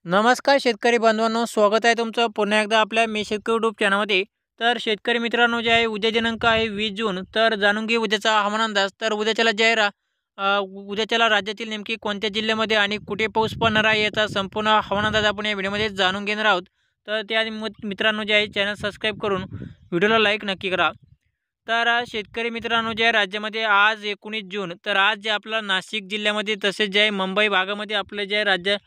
नमस्कार शेतकरी बांधवांनो, स्वागत आहे तुमचं पुन्हा एकदा आपल्या मी शेतकरी यूट्यूब चॅनलमध्ये. तर शेतकरी मित्रांनो, जे आहे उद्या दिनांक आहे 20 जून. तर जाणून घेऊ उद्याचा हवामान अंदाज. तर उद्याच्याला जे आहे उद्याच्याला राज्यातील नेमकी कोणत्या जिल्ह्यामध्ये आणि कुठे पाऊस पडणार आहे याचा संपूर्ण हवामान अंदाज आपण या व्हिडिओमध्ये जाणून घेणार आहोत. तर त्या मित्रांनो जे आहे चॅनल सबस्क्राईब करून व्हिडिओला लाईक नक्की करा. तर शेतकरी मित्रांनो, जे आहे राज्यामध्ये आज 19 जून. तर आज जे आपलं नाशिक जिल्ह्यामध्ये तसेच जे आहे मुंबई भागामध्ये आपलं जे आहे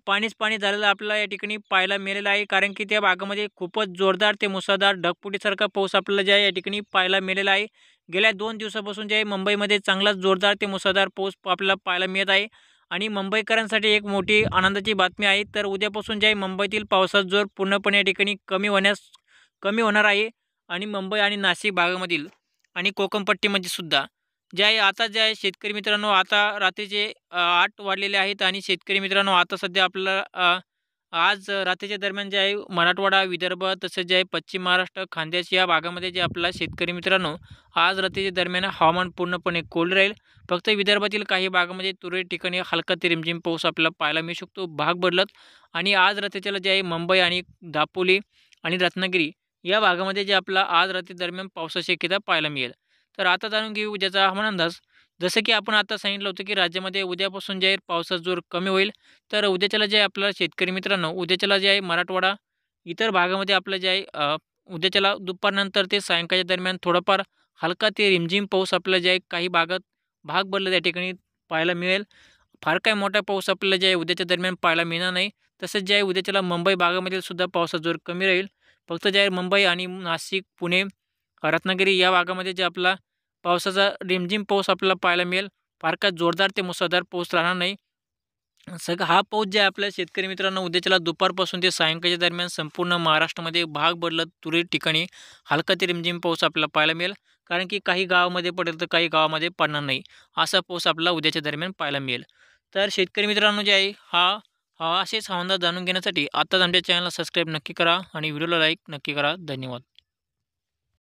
पाणीच पाणी झालेलं आपल्याला या ठिकाणी पाहायला मिळालेलं आहे. कारण की त्या भागामध्ये खूपच जोरदार ते मुसळधार ढगफुटीसारखा पाऊस आपल्याला जे आहे या ठिकाणी पाहायला मिळालेला आहे. गेल्या 2 दिवसापासून जे आहे मुंबईमध्ये चांगलाच जोरदार ते मुसळधार पाऊस आपल्याला पाहायला मिळत आहे. आणि मुंबईकरांसाठी एक मोठी आनंदाची बातमी आहे. तर उद्यापासून जे आहे मुंबईतील पावसाचा जोर पूर्णपणे या ठिकाणी कमी होणार आहे. आणि मुंबई आणि नाशिक भागामधील आणि कोकणपट्टीमध्ये सुद्धा जे आहे आता जे आहे शेतकरी मित्रांनो, आता रात्रीचे 8 वाजलेले आहेत आणि शेतकरी मित्रांनो आता सध्या आपल्याला आज रात्रीच्या दरम्यान जे आहे मराठवाडा, विदर्भ तसेच जे आहे पश्चिम महाराष्ट्र, खानदेश या भागामध्ये जे आपला शेतकरी मित्रांनो आज रात्रीच्या दरम्यान हवामान पूर्णपणे कोल्ड राहील. फक्त विदर्भातील काही भागामध्ये तुरळक ठिकाणी हलका ते रिमझिम पाऊस आपल्याला पाहायला मिळू शकतो भाग बदलत. आणि आज रात्रीच्याला जे आहे मुंबई आणि दापोली आणि रत्नागिरी या भागामध्ये जे आपला आज रात्री दरम्यान पावसाची शक्यता पाहायला मिळेल. तर आता जाणून घेऊ उद्याचा हवामान अंदाज. जसं की आपण आता सांगितलं होतं की राज्यामध्ये उद्यापासून जे आहे पावसाचा जोर कमी होईल. तर उद्याच्याला जे आहे आपल्याला शेतकरी मित्रांनो, उद्याच्याला जे आहे मराठवाडा इतर भागामध्ये आपलं जे आहे उद्याच्याला दुपारनंतर ते सायंकाळच्या दरम्यान थोडंफार हलका ते रिमझिम पाऊस आपल्याला जे आहे काही भागात भाग बदलत त्या ठिकाणी पाहायला मिळेल. फार काही मोठा पाऊस आपल्याला जे आहे उद्याच्या दरम्यान पाहायला मिळणार नाही. तसंच जे आहे उद्याच्याला मुंबई भागामध्ये सुद्धा पावसाचा जोर कमी राहील. फक्त जे आहे मुंबई आणि नाशिक, पुणे, रत्नागिरी या भागामध्ये जे आपला पावसाचा रिमझिम पाऊस आपल्याला पाहायला मिळेल. फार काय जोरदार ते मुसळधार पाऊस राहणार नाही. सगळा हा पाऊस जे आहे आपल्या शेतकरी मित्रांनो उद्याच्याला दुपारपासून ते सायंकाळच्या दरम्यान संपूर्ण महाराष्ट्रामध्ये भाग बदलत तुरळक ठिकाणी हलका ते रिमझिम पाऊस आपल्याला पाहायला मिळेल. कारण की काही गावामध्ये पडेल तर काही गावामध्ये पडणार नाही. असा पाऊस आपल्याला उद्याच्या दरम्यान पाहायला मिळेल. तर शेतकरी मित्रांनो जे आहे हा हा असेच हवामान जाणून घेण्यासाठी आत्ताच आमच्या चॅनलला सबस्क्राईब नक्की करा आणि व्हिडिओला लाईक नक्की करा. धन्यवाद.